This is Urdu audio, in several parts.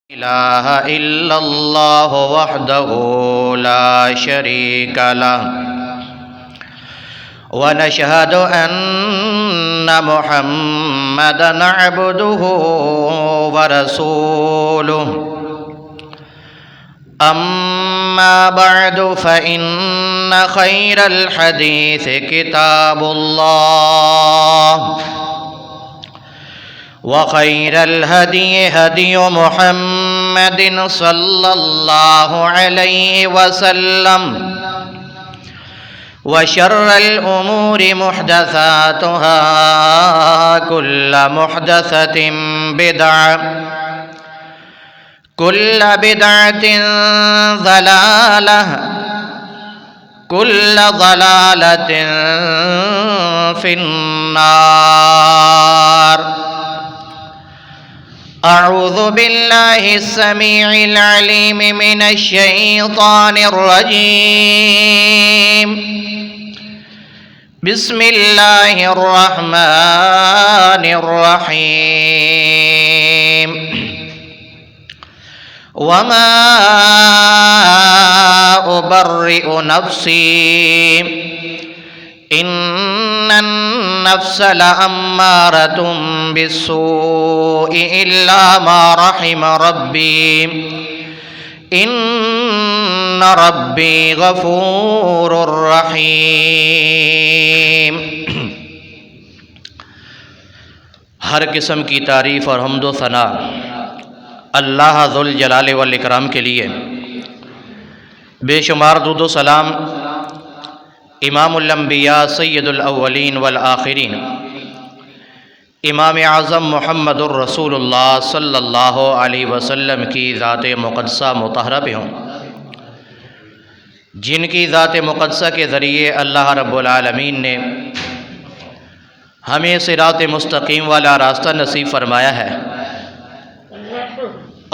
إله إلا الله وحده لا شريك له ونشهد أن محمدًا عبده ورسوله أما بعد فإن خير الحديث كتاب الله وخير الهدي هدي محمد صلى الله عليه وسلم وشر الأمور محدثاتها كل محدثة بدعة كل بدعة ضلالة كل ضلالة في النار. أعوذ بالله السميع العليم من الشيطان الرجيم. بسم الله الرحمن الرحيم. وما أبرئ نفسي إن النفس لأمارة بالسوء إلا ما رحم ربي إن ربي غفور رحيم. ہر قسم کی تعریف اور حمد و ثنا اللہ ذوالجلال والاکرام کے لیے. بے شمار درود و سلام امام الانبیاء سید الاولین والآخرین امام اعظم محمد الرسول اللہ صلی اللہ علیہ وسلم کی ذات مقدسہ مطہرہ پہ ہوں، جن کی ذات مقدسہ کے ذریعے اللہ رب العالمین نے ہمیں صراط مستقیم والا راستہ نصیب فرمایا ہے،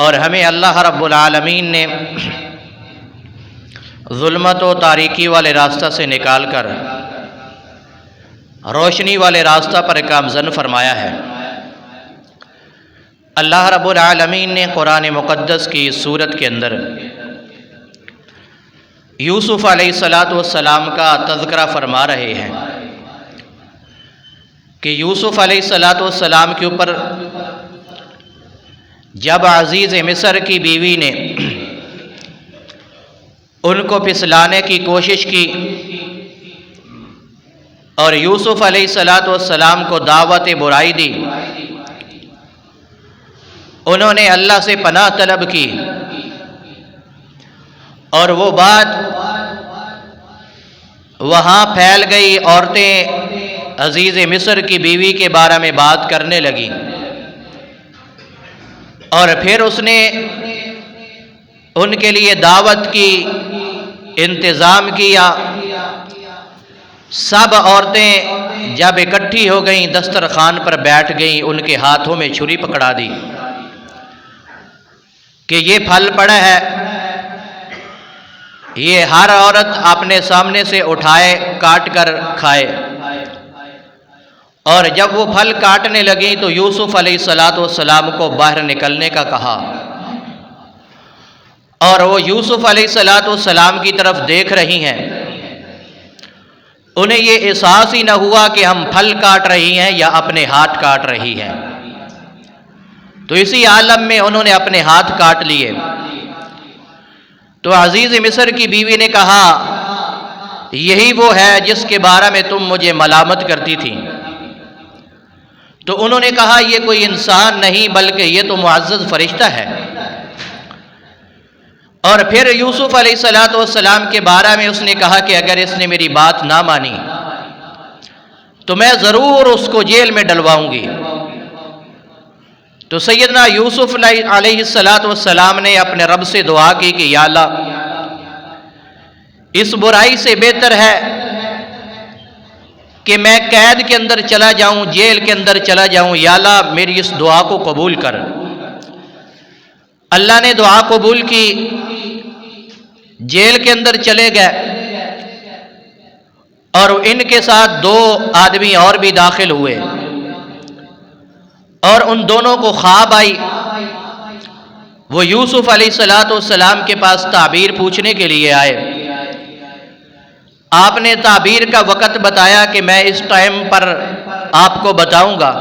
اور ہمیں اللہ رب العالمین نے ظلمت و تاریکی والے راستہ سے نکال کر روشنی والے راستہ پر گامزن فرمایا ہے. اللہ رب العالمین نے قرآن مقدس کی سورت کے اندر یوسف علیہ السلام کا تذکرہ فرما رہے ہیں کہ یوسف علیہ السلام کے اوپر جب عزیز مصر کی بیوی نے ان کو پھسلانے کی کوشش کی اور یوسف علیہ السلام کو دعوت برائی دی، انہوں نے اللہ سے پناہ طلب کی، اور وہ بات وہاں پھیل گئی. عورتیں عزیز مصر کی بیوی کے بارے میں بات کرنے لگیں، اور پھر اس نے ان کے لیے دعوت کی انتظام کیا. سب عورتیں جب اکٹھی ہو گئیں دسترخوان پر بیٹھ گئیں، ان کے ہاتھوں میں چھری پکڑا دی کہ یہ پھل پڑا ہے، یہ ہر عورت اپنے سامنے سے اٹھائے کاٹ کر کھائے. اور جب وہ پھل کاٹنے لگیں تو یوسف علیہ السلام کو باہر نکلنے کا کہا، اور وہ یوسف علیہ السلام کی طرف دیکھ رہی ہیں. انہیں یہ احساس ہی نہ ہوا کہ ہم پھل کاٹ رہی ہیں یا اپنے ہاتھ کاٹ رہی ہیں. تو اسی عالم میں انہوں نے اپنے ہاتھ کاٹ لیے. تو عزیز مصر کی بیوی نے کہا، یہی وہ ہے جس کے بارے میں تم مجھے ملامت کرتی تھی. تو انہوں نے کہا، یہ کوئی انسان نہیں بلکہ یہ تو معزز فرشتہ ہے. اور پھر یوسف علیہ السلام کے بارے میں اس نے کہا کہ اگر اس نے میری بات نہ مانی تو میں ضرور اس کو جیل میں ڈلواؤں گی. تو سیدنا یوسف علیہ السلام نے اپنے رب سے دعا کی کہ یا اللہ، اس برائی سے بہتر ہے کہ میں قید کے اندر چلا جاؤں، جیل کے اندر چلا جاؤں. یا اللہ میری اس دعا کو قبول کر. اللہ نے دعا قبول کی، جیل کے اندر چلے گئے، اور ان کے ساتھ 2 آدمی اور بھی داخل ہوئے، اور ان دونوں کو خواب آئی. وہ یوسف علیہ السلام کے پاس تعبیر پوچھنے کے لیے آئے۔ آپ نے تعبیر کا وقت بتایا کہ میں اس ٹائم پر آپ کو بتاؤں گا،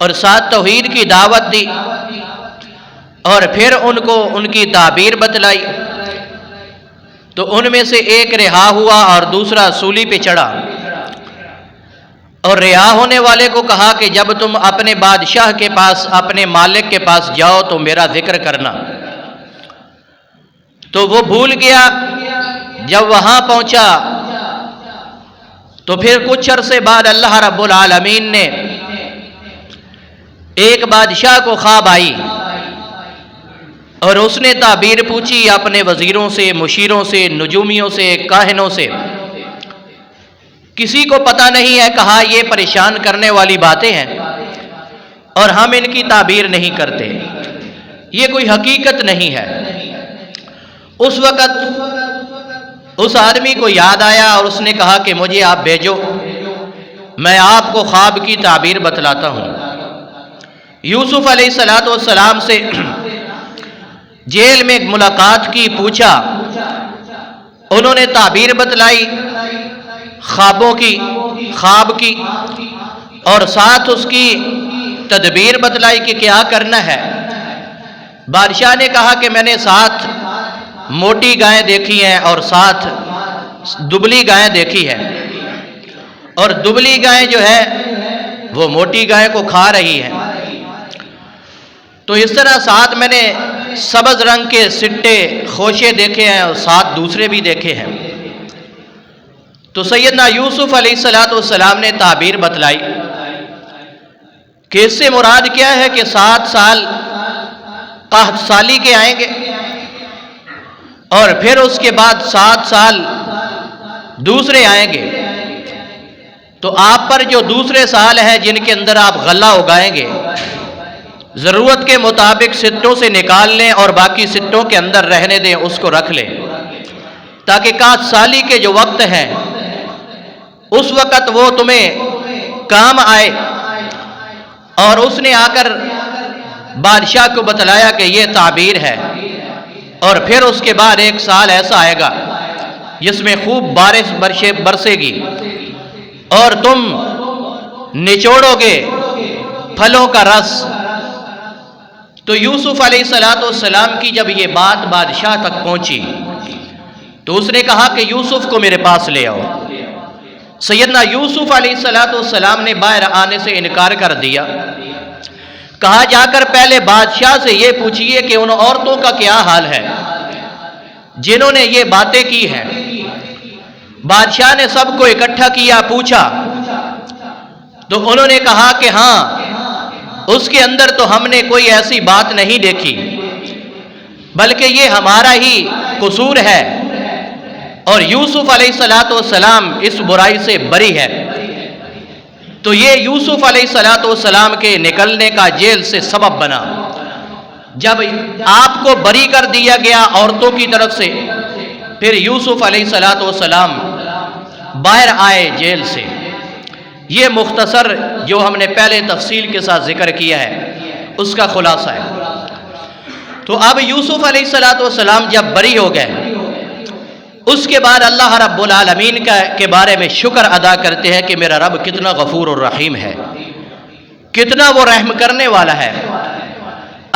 اور ساتھ توحید کی دعوت دی، اور پھر ان کو ان کی تعبیر بتلائی۔ تو ان میں سے ایک رہا ہوا اور دوسرا سولی پہ چڑھا، اور رہا ہونے والے کو کہا کہ جب تم اپنے بادشاہ کے پاس، اپنے مالک کے پاس جاؤ تو میرا ذکر کرنا۔ تو وہ بھول گیا۔ جب وہاں پہنچا تو پھر کچھ عرصے بعد اللہ رب العالمین نے ایک بادشاہ کو خواب آئی، اور اس نے تعبیر پوچھی اپنے وزیروں سے، مشیروں سے، نجومیوں سے، کاہنوں سے۔ کسی کو پتہ نہیں ہے، کہا یہ پریشان کرنے والی باتیں ہیں اور ہم ان کی تعبیر نہیں کرتے، یہ کوئی حقیقت نہیں ہے۔ اس وقت اس آدمی کو یاد آیا اور اس نے کہا کہ مجھے آپ بھیجو، میں آپ کو خواب کی تعبیر بتلاتا ہوں۔ یوسف علیہ السلام سے جیل میں ملاقات کی، پوچھا، انہوں نے تعبیر بتلائی خوابوں کی، خواب کی، اور ساتھ اس کی تدبیر بتلائی کہ کیا کرنا ہے۔ بادشاہ نے کہا کہ میں نے 7 موٹی گائیں دیکھی ہیں اور 7 دبلی گائیں دیکھی ہیں، اور دبلی گائیں جو ہے وہ موٹی گائیں کو کھا رہی ہیں۔ تو اس طرح 7 میں نے سبز رنگ کے سٹے خوشے دیکھے ہیں اور 7 دوسرے بھی دیکھے ہیں۔ تو سیدنا یوسف علیہ السلام نے تعبیر بتلائی کہ اس سے مراد کیا ہے کہ 7 سال قحط سالی کے آئیں گے، اور پھر اس کے بعد 7 سال دوسرے آئیں گے۔ تو آپ پر جو دوسرے سال ہیں جن کے اندر آپ غلہ اگائیں گے، ضرورت کے مطابق سٹوں سے نکال لیں اور باقی سٹوں کے اندر رہنے دیں، اس کو رکھ لیں، تاکہ قحط سالی کے جو وقت ہیں اس وقت وہ تمہیں کام آئے۔ اور اس نے آ کر بادشاہ کو بتلایا کہ یہ تعبیر ہے، اور پھر اس کے بعد 1 سال ایسا آئے گا جس میں خوب بارش برسے گی، اور تم نچوڑو گے پھلوں کا رس۔ تو یوسف علیہ السلام کی جب یہ بات بادشاہ تک پہنچی تو اس نے کہا کہ یوسف کو میرے پاس لے آؤ۔ سیدنا یوسف علیہ السلام نے باہر آنے سے انکار کر دیا۔ کہا جا کر پہلے بادشاہ سے یہ پوچھئے کہ ان عورتوں کا کیا حال ہے جنہوں نے یہ باتیں کی ہیں۔ بادشاہ نے سب کو اکٹھا کیا، پوچھا، تو انہوں نے کہا کہ ہاں، اس کے اندر تو ہم نے کوئی ایسی بات نہیں دیکھی، بلکہ یہ ہمارا ہی قصور ہے، اور یوسف علیہ السلام اس برائی سے بری ہے۔ تو یہ یوسف علیہ السلام کے نکلنے کا جیل سے سبب بنا۔ جب آپ کو بری کر دیا گیا عورتوں کی طرف سے، پھر یوسف علیہ السلام باہر آئے جیل سے۔ یہ مختصر جو ہم نے پہلے تفصیل کے ساتھ ذکر کیا ہے اس کا خلاصہ ہے۔ تو اب یوسف علیہ السلام جب بری ہو گئے، اس کے بعد اللہ رب العالمین کے بارے میں شکر ادا کرتے ہیں کہ میرا رب کتنا غفور الرحیم ہے، کتنا وہ رحم کرنے والا ہے۔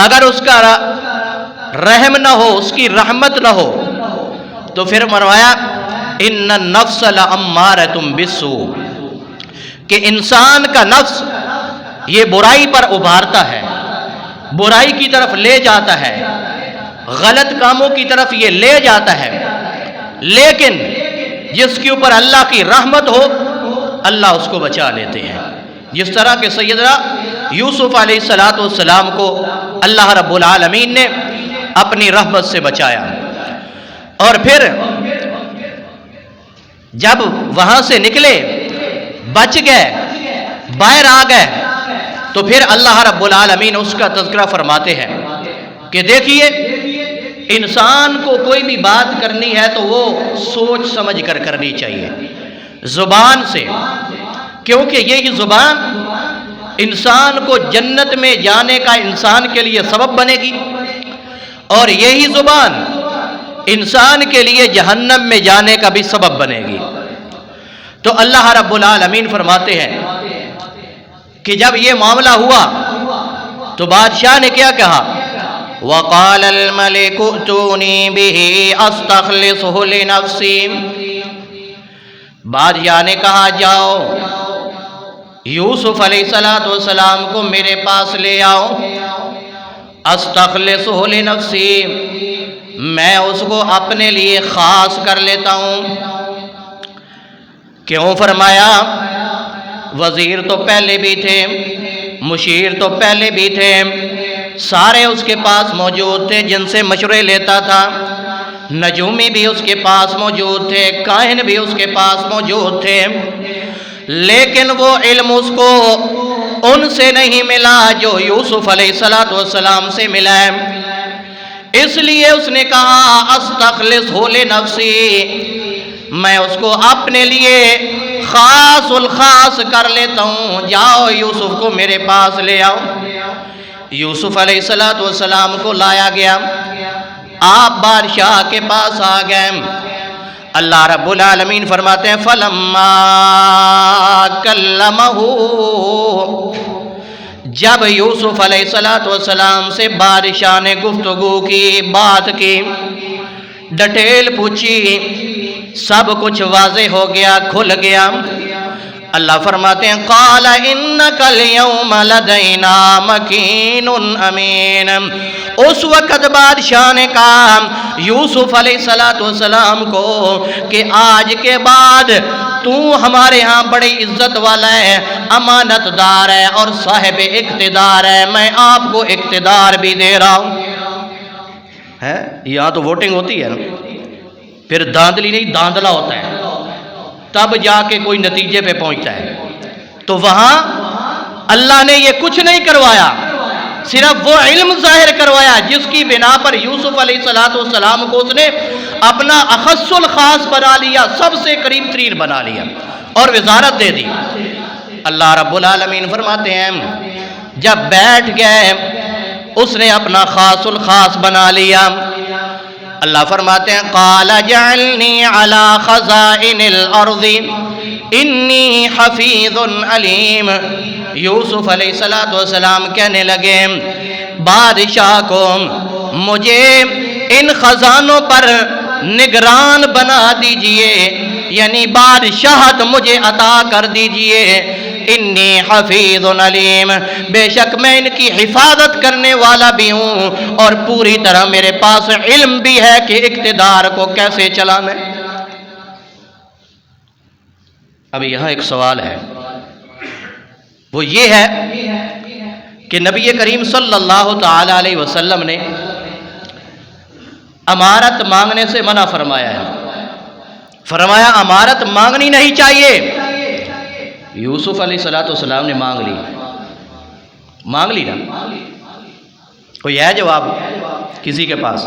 اگر اس کا رحم نہ ہو، اس کی رحمت نہ ہو، تو پھر فرمایا ان النفس لامارۃ بالسوء، کہ انسان کا نفس یہ برائی پر ابھارتا ہے، برائی کی طرف لے جاتا ہے، غلط کاموں کی طرف یہ لے جاتا ہے۔ لیکن جس کے اوپر اللہ کی رحمت ہو، اللہ اس کو بچا لیتے ہیں، جس طرح کہ سیدنا یوسف علیہ السلام کو اللہ رب العالمین نے اپنی رحمت سے بچایا۔ اور پھر جب وہاں سے نکلے، بچ گئے، باہر آ گئے، تو پھر اللہ رب العالمین اس کا تذکرہ فرماتے ہیں کہ دیکھیے، انسان کو کوئی بھی بات کرنی ہے تو وہ سوچ سمجھ کر کرنی چاہیے زبان سے، کیونکہ یہی زبان انسان کو جنت میں جانے کا انسان کے لیے سبب بنے گی، اور یہی زبان انسان کے لیے جہنم میں جانے کا بھی سبب بنے گی۔ تو اللہ رب العالمین فرماتے ہیں کہ جب یہ معاملہ ہوا تو بادشاہ نے کیا کہا؟ وَقَالَ الْمَلِكُ ائْتُونِي بِهِ أَسْتَخْلِصْهُ لِنَفْسِي، بادشاہ نے کہا جاؤ یوسف علیہ السلام کو میرے پاس لے آؤ، استخلصہ لنفسی، میں اس کو اپنے لیے خاص کر لیتا ہوں۔ کیوں فرمایا؟ وزیر تو پہلے بھی تھے، مشیر تو پہلے بھی تھے، سارے اس کے پاس موجود تھے جن سے مشورے لیتا تھا، نجومی بھی اس کے پاس موجود تھے، کاہن بھی اس کے پاس موجود تھے، لیکن وہ علم اس کو ان سے نہیں ملا جو یوسف علیہ السلام سے ملا ہے۔ اس لیے اس نے کہا استخلصہ لنفسی، میں اس کو اپنے لیے خاص الخاص کر لیتا ہوں، جاؤ یوسف کو میرے پاس لے آؤ۔ یوسف علیہ السلام کو لایا گیا، آپ بادشاہ کے پاس آ گئے۔ اللہ رب العالمین فرماتے ہیں فَلَمَّا كَلَّمَهُ، جب یوسف علیہ السلام سے بادشاہ نے گفتگو کی، بات کی، ڈیٹیل پوچھی، سب کچھ واضح ہو گیا، کھل گیا۔ اللہ فرماتے ہیں قال انک اليوم لدینا مکین امین، اس وقت بادشاہ نے کہا یوسف علیہ السلام کو کہ آج کے بعد تو ہمارے ہاں بڑی عزت والا ہے، امانت دار ہے اور صاحب اقتدار ہے، میں آپ کو اقتدار بھی دے رہا ہوں۔ ہے یہاں تو ووٹنگ ہوتی ہے نا، پھر داندلی نہیں داندلا ہوتا ہے، تب جا کے کوئی نتیجے پہ پہنچتا ہے۔ تو وہاں اللہ نے یہ کچھ نہیں کروایا، صرف وہ علم ظاہر کروایا جس کی بنا پر یوسف علیہ السلام کو اس نے اپنا اخص الخاص بنا لیا، سب سے قریب ترین بنا لیا اور وزارت دے دی۔ اللہ رب العالمین فرماتے ہیں جب بیٹھ گئے اس نے اپنا خاص الخاص بنا لیا۔ اللہ فرماتے ہیں قال جعلنی علی خزائن الارض انی حفیظ علیم، یوسف علیہ السلام کہنے لگے بادشاہ کو مجھے ان خزانوں پر نگران بنا دیجئے، یعنی بادشاہت مجھے عطا کر دیجئے، انی حفیظ علیم، بے شک میں ان کی حفاظت کرنے والا بھی ہوں اور پوری طرح میرے پاس علم بھی ہے کہ اقتدار کو کیسے چلانا ہے۔ اب یہاں ایک سوال ہے، وہ یہ ہے کہ نبی کریم صلی اللہ تعالی علیہ وسلم نے امارت مانگنے سے منع فرمایا ہے، فرمایا امارت مانگنی نہیں چاہیے۔ یوسف علیہ السلام نے مانگ لی نا، کوئی ہے جواب کسی کے پاس؟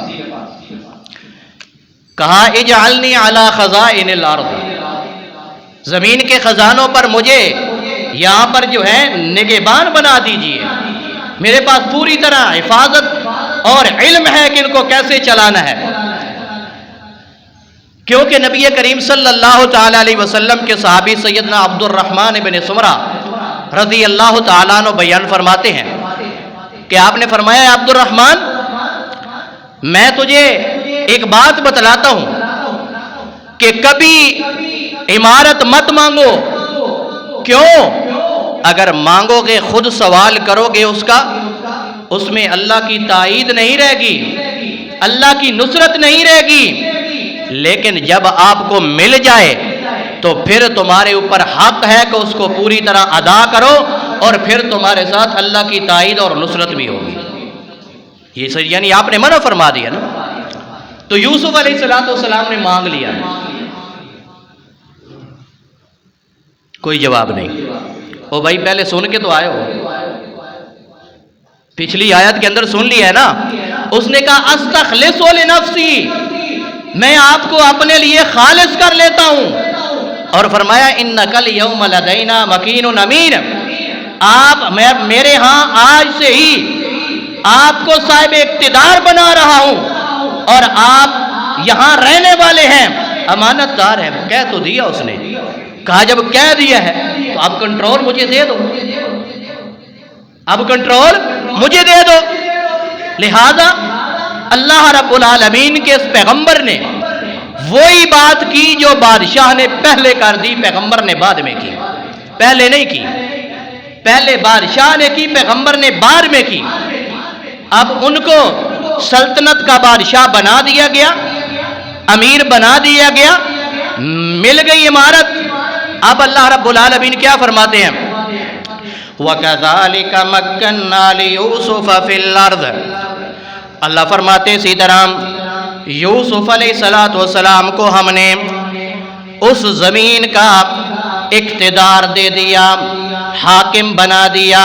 کہا اجعلنی علی خزائن الارض، زمین کے خزانوں پر مجھے یہاں پر جو ہے نگہبان بنا دیجئے، میرے پاس پوری طرح حفاظت اور علم ہے کہ ان کو کیسے چلانا ہے۔ کیونکہ نبی کریم صلی اللہ تعالی علیہ وسلم کے صحابی سیدنا عبد الرحمن بن سمرہ رضی اللہ تعالیٰ عنہ بیان فرماتے ہیں کہ آپ نے فرمایا عبد الرحمن میں تجھے ایک بات بتلاتا ہوں کہ کبھی عمارت مت مانگو۔ کیوں؟ اگر مانگو گے خود سوال کرو گے اس میں اللہ کی تائید نہیں رہے گی، اللہ کی نصرت نہیں رہے گی، لیکن جب آپ کو مل جائے تو پھر تمہارے اوپر حق ہے کہ اس کو پوری طرح ادا کرو اور پھر تمہارے ساتھ اللہ کی تائید اور نصرت بھی ہوگی۔ یہ یعنی آپ نے منع فرما دیا نا۔ تو یوسف علیہ السلام نے مانگ لیا، کوئی جواب نہیں۔ او بھائی پہلے سن کے تو آئے ہو، پچھلی آیت کے اندر سن لیا ہے نا، اس نے کہا استخلص لنفسی، میں آپ کو اپنے لیے خالص کر لیتا ہوں، اور فرمایا انک الیوم لدینا مکین امین، آپ میرے ہاں آج سے ہی آپ کو صاحب اقتدار بنا رہا ہوں اور آپ یہاں رہنے والے ہیں، امانت دار ہے۔ کہہ تو دیا اس نے، کہا جب کہہ دیا ہے تو اب کنٹرول مجھے دے دو، اب کنٹرول مجھے دے دو۔ لہذا اللہ رب العالمین کے اس پیغمبر نے وہی بات کی جو بادشاہ نے پہلے کر دی، پیغمبر نے بعد میں کی، پہلے نہیں کی۔ پہلے بادشاہ نے کی، پیغمبر نے بعد میں کی۔ اب ان کو سلطنت کا بادشاہ بنا دیا گیا، امیر بنا دیا گیا، مل گئی عمارت۔ اب اللہ رب العالمین کیا فرماتے ہیں؟ وَكَذَلِكَ مَكَّنَّا لِيُوسُفَ فِي الْأَرْضِ، اللہ فرماتے اسی طرح یوسف علیہ السلام کو ہم نے اس زمین کا اقتدار دے دیا، حاکم بنا دیا،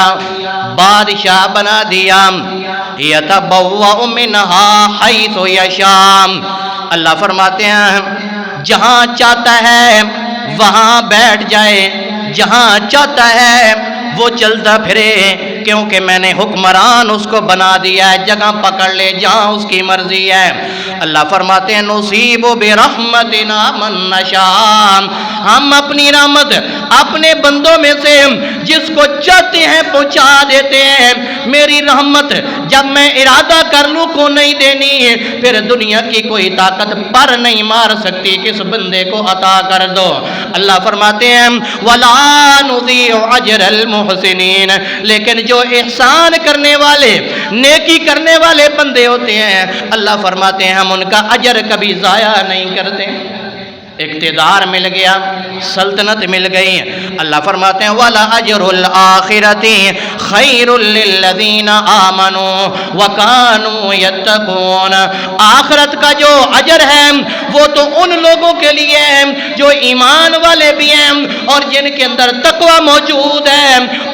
بادشاہ بنا دیا۔ یتبوأ منہا حیث یشاء، اللہ فرماتے ہیں جہاں چاہتا ہے وہاں بیٹھ جائے، جہاں چاہتا ہے وہ چلتا پھرے، کیونکہ میں نے حکمران اس کو بنا دیا ہے، جگہ پکڑ لے جہاں اس کی مرضی ہے۔ اللہ فرماتے ہیں نصیب برحمتنا من نشاء، ہم اپنی رحمت اپنے بندوں میں سے جس کو چاہتے ہیں پہنچا دیتے ہیں۔ میری رحمت جب میں ارادہ کر لوں کو نہیں دینی، پھر دنیا کی کوئی طاقت پر نہیں مار سکتی، کس بندے کو عطا کر دو۔ اللہ فرماتے ہیں وَلَا نُضِيعُ أَجْرَ الْمُحْسِنِينَ، لیکن جو احسان کرنے والے، نیکی کرنے والے بندے ہوتے ہیں، اللہ فرماتے ہیں ہم ان کا اجر کبھی ضائع نہیں کرتے۔ اقتدار مل گیا، سلطنت مل گئی، اللہ فرماتے ہیں وَلَأَجْرُ الْآخِرَةِ خَيْرٌ لِّلَّذِينَ آمَنُوا وَكَانُوا يَتَّقُونَ، آخرت کا جو اجر ہے وہ تو ان لوگوں کے لیے ہے جو ایمان والے بھی ہیں اور جن کے اندر تقوی موجود ہے،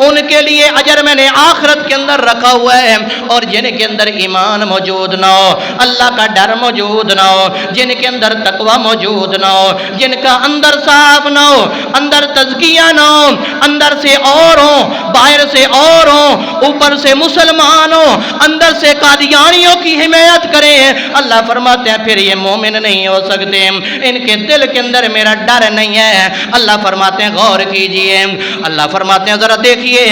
ان کے لیے اجر میں نے آخرت کے اندر رکھا ہوا ہے۔ اور جن کے اندر ایمان موجود نہ ہو، اللہ کا ڈر موجود نہ ہو، جن کے اندر تقوی موجود نہ ہو، جن کا اندر صاف نہ ہو، اندر تزکیہ نہ ہو، اندر سے اور ہوں باہر سے اور ہوں، اوپر سے مسلمان ہوں اندر سے قادیانیوں کی حمایت کریں، اللہ فرماتے ہیں پھر یہ مومن نہیں ہو سکتے، ان کے دل کے اندر میرا ڈر نہیں ہے۔ اللہ فرماتے ہیں غور کیجئے، اللہ فرماتے ہیں ذرا دیکھیے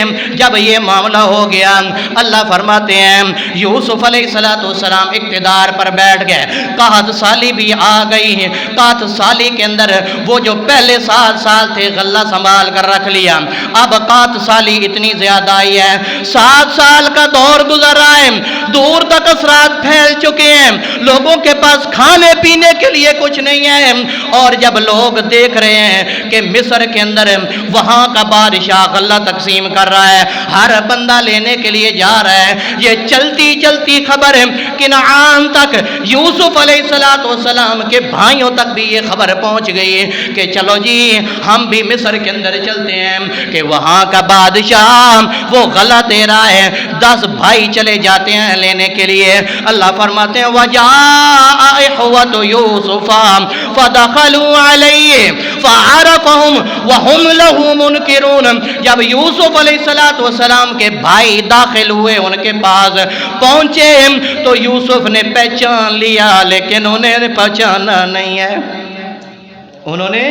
جب یہ معاملہ ہو گیا، اللہ فرماتے ہیں یوسف علیہ السلام اقتدار پر بیٹھ گئے، قحط سالی بھی آ گئی، قحط سالی کے اندر وہ جو پہلے 7 سال تھے غلہ سنبھال کر رکھ لیا، اب قحط سالی اتنی زیادہ آئی ہے، 7 سال کا دور گزر رہا ہے، دور تک اثرات پھیل چکے ہیں، لوگوں کے پاس کھانے پینے کے لیے کچھ نہیں ہے، اور جب لوگ دیکھ رہے ہیں کہ مصر کے اندر وہاں کا بادشاہ غلہ تقسیم کر رہا ہے، ہر بندہ لینے کے لیے جا رہا ہے، یہ چلتی چلتی خبر کنعان تک یوسف علیہ السلام کے بھائیوں تک بھی یہ خبر پہنچ گئی کہ چلو جی ہم بھی مصر کے اندر چلتے ہیں کہ وہاں کا بادشاہ وہ غلہ دے رہا ہے۔ 10 بھائی چلے جاتے ہیں لینے کے لیے، اللہ فرماتے ہیں وَجَاءَ إِخْوَةُ يُوسُفَ فَدَخَلُوا عَلَيْهِ فَعَرَفَهُمْ وَهُمْ لَهُ مُنْكِرُونَ، جب یوسف علیہ السلام کے بھائی داخل ہوئے ان کے پاس پہنچے تو یوسف نے پہچان لیا، لیکن انہیں پہچانا نہیں ہے، انہوں نے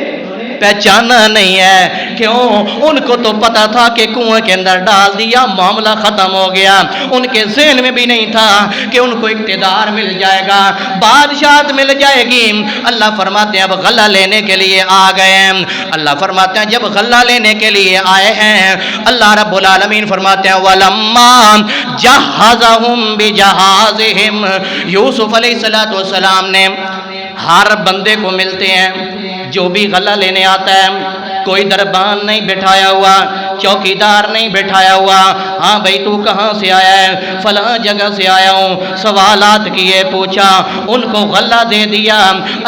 پہچانا نہیں ہے، کیوں؟ ان کو تو پتا تھا کہ کنویں کے اندر ڈال دیا معاملہ ختم ہو گیا، ان کے ذہن میں بھی نہیں تھا کہ ان کو اقتدار مل جائے گا، بادشاہت مل جائے گی۔ اللہ فرماتے ہیں اب غلہ لینے کے لیے آ گئے، اللہ فرماتے ہیں جب غلہ لینے کے لیے آئے ہیں، اللہ رب العالمین فرماتے ہیں وَلَمَّا جَهَّزَهُمْ بِجَهَازِهِمْ، یوسف علیہ السلام نے ہر بندے کو ملتے ہیں جو بھی غلہ لینے آتا ہے، کوئی دربان نہیں بٹھایا ہوا، چوکیدار نہیں بٹھایا ہوا، ہاں بھائی تو کہاں سے آیا ہے؟ فلاں جگہ سے آیا ہوں، سوالات کیے، پوچھا، ان کو غلہ دے دیا۔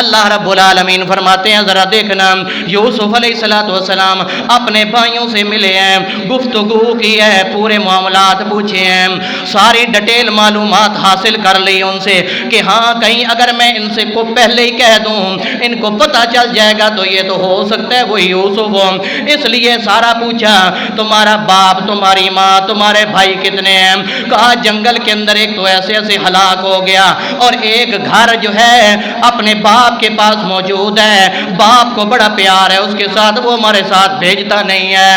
اللہ رب العالمین فرماتے ہیں ذرا دیکھنا یوسف علیہ السلام اپنے بھائیوں سے ملے ہیں، گفتگو کی ہے، پورے معاملات پوچھے ہیں، ساری ڈیٹیل معلومات حاصل کر لی ان سے کہ ہاں کہیں اگر میں ان سے کو پہلے ہی کہہ دوں ان کو پتہ چل جائے گا تو یہ تو ہو سکتا ہے وہی یوسف ہو، اس لیے سارا پوچھا۔ تمہارا باپ، تمہاری ماں، تمہارے بھائی کتنے ہیں؟ کہا جنگل کے اندر ایک تو ایسے ایسے ہلاک ہو گیا، اور ایک گھر جو ہے اپنے باپ کے پاس موجود ہے، باپ کو بڑا پیار ہے اس کے ساتھ، وہ ہمارے ساتھ بھیجتا نہیں ہے،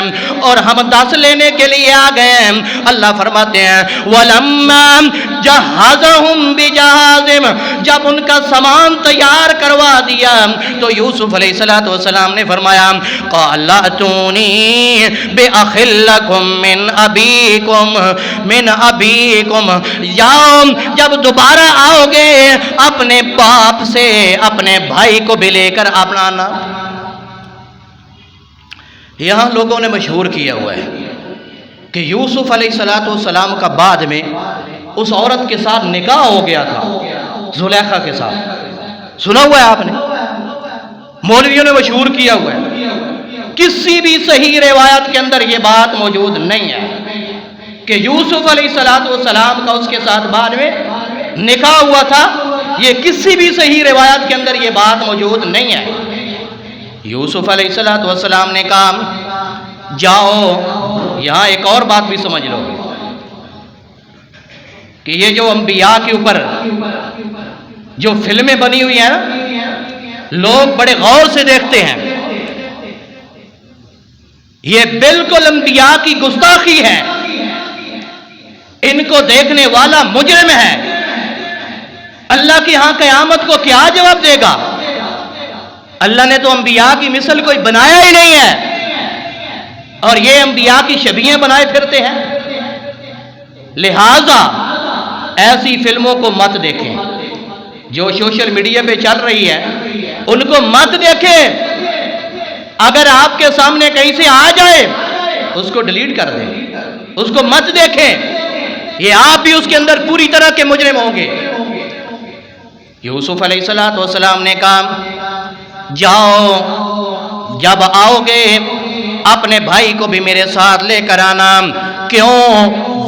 اور ہم 10 لینے کے لیے آ گئے۔ اللہ فرماتے ہیں وَلَمَّا جَهَّزَهُمْ بِجَهَازِهِمْ، جب ان کا سامان تیار کروا دیا تو یوسف علیہ السلام نے فرمایا قَالَ ائْتُونِی بِأَخٍ لَکُم مِّنْ أَبِیکُم، جاؤ جب دوبارہ آؤ گے اپنے باپ سے اپنے بھائی کو بھی لے کر اپنا آنا۔ یہاں لوگوں نے مشہور کیا ہوا ہے کہ یوسف علیہ السلام کا بعد میں اس عورت کے ساتھ نکاح ہو گیا تھا، زلیخا کے ساتھ، سنا ہوا ہے آپ نے؟ مولویوں نے مشہور کیا ہوا ہے، کسی بھی صحیح روایت کے اندر یہ بات موجود نہیں ہے کہ یوسف علیہ السلام کا اس کے ساتھ بعد میں نکاح ہوا تھا، یہ کسی بھی صحیح روایت کے اندر یہ بات موجود نہیں ہے۔ یوسف علیہ السلام نے کہا جاؤ، یہاں ایک اور بات بھی سمجھ لو کہ یہ جو انبیاء کے اوپر جو فلمیں بنی ہوئی ہیں لوگ بڑے غور سے دیکھتے ہیں، یہ بالکل انبیاء کی گستاخی ہے، ان کو دیکھنے والا مجرم ہے، اللہ کی ہاں قیامت کو کیا جواب دے گا؟ اللہ نے تو انبیاء کی مثل کوئی بنایا ہی نہیں ہے، اور یہ انبیاء کی شبیہیں بنائے پھرتے ہیں۔ لہذا ایسی فلموں کو مت دیکھیں، جو سوشل میڈیا پہ چل رہی ہے ان کو مت دیکھیں، اگر آپ کے سامنے کہیں سے آ جائے اس کو ڈیلیٹ کر دیں، اس کو مت دیکھیں، یہ آپ بھی اس کے اندر پوری طرح کے مجرم ہوں گے۔ یوسف علیہ السلام نے کہا جاؤ جب آؤ گے اپنے بھائی کو بھی میرے ساتھ لے کر آنا۔ کیوں؟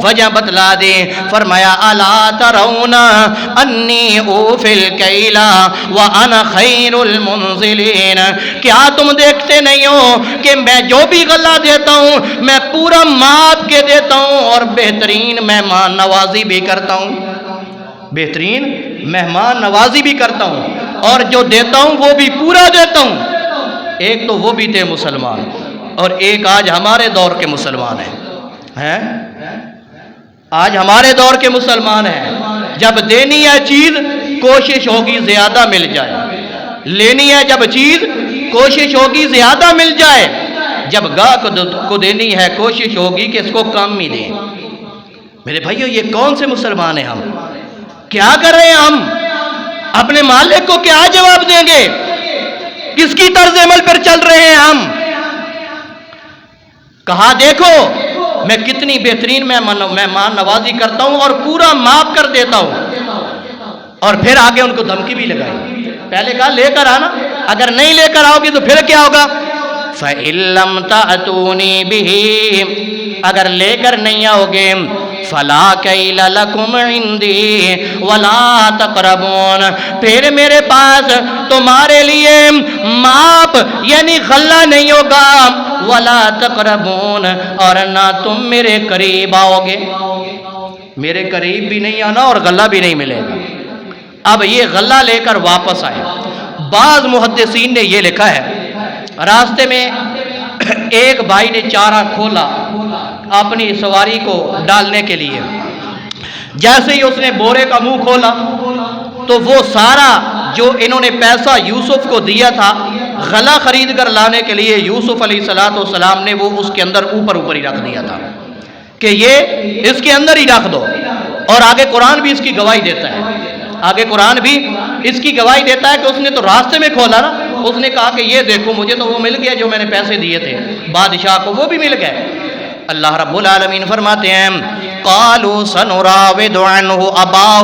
وجہ بتلا دے۔ فرمایا الا ترون انی اوفی الکیل وانا خیر المنزلین، کیا تم دیکھتے نہیں ہو کہ میں جو بھی غلہ دیتا ہوں میں پورا ماپ کے دیتا ہوں، اور بہترین مہمان نوازی بھی کرتا ہوں، بہترین مہمان نوازی بھی کرتا ہوں، اور جو دیتا ہوں وہ بھی پورا دیتا ہوں۔ ایک تو وہ بھی تھے مسلمان، اور ایک آج ہمارے دور کے مسلمان ہیں، آج ہمارے دور کے مسلمان ہیں، جب دینی ہے چیز کوشش ہوگی زیادہ مل جائے، لینی ہے جب چیز کوشش ہوگی زیادہ مل جائے، جب گاہک کو دینی ہے کوشش ہوگی کہ اس کو کم ہی دیں۔ میرے بھائیو یہ کون سے مسلمان ہیں؟ ہم کیا کر رہے ہیں؟ ہم اپنے مالک کو کیا جواب دیں گے؟ کس کی طرز عمل پر چل رہے ہیں ہم؟ کہا دیکھو میں کتنی بہترین مہمان نوازی کرتا ہوں اور پورا معاف کر دیتا ہوں، اور پھر آگے ان کو دھمکی بھی لگائی۔ پہلے کہا لے کر آنا، اگر نہیں لے کر آؤ گی تو پھر کیا ہوگا؟ فَإِن لَّمْ تَأْتُونِي بِهِ، اگر لے کر نہیں آؤ گے فَلَا كَيْلَ لَكُمْ عِندِي وَلَا تَقْرَبُونَ، پھر میرے پاس تمہارے لیے ماپ یعنی غلہ نہیں ہوگا، وَلَا تَقْرَبُونَ، اور نہ تم میرے قریب آؤ گے، میرے قریب بھی نہیں آنا اور غلہ بھی نہیں ملے گا۔ اب یہ غلہ لے کر واپس آئے۔ بعض محدثین نے یہ لکھا ہے راستے میں ایک بھائی نے چارہ کھولا اپنی سواری کو ڈالنے کے لیے، جیسے ہی اس نے بورے کا منہ کھولا تو وہ سارا جو انہوں نے پیسہ یوسف کو دیا تھا غلہ خرید کر لانے کے لیے، یوسف علیہ السلام نے وہ اس کے اندر اوپر ہی رکھ دیا تھا کہ یہ اس کے اندر ہی رکھ دو، اور آگے قرآن بھی اس کی گواہی دیتا ہے، آگے قرآن بھی اس کی گواہی دیتا ہے کہ اس نے تو راستے میں کھولا نا، اس نے کہا کہ یہ دیکھو مجھے تو وہ مل گیا جو میں نے پیسے دیے تھے بادشاہ کو، وہ بھی مل گئے۔ اللہ رب العالمین فرماتے ہیں قالوا سنراود عنہ اباہ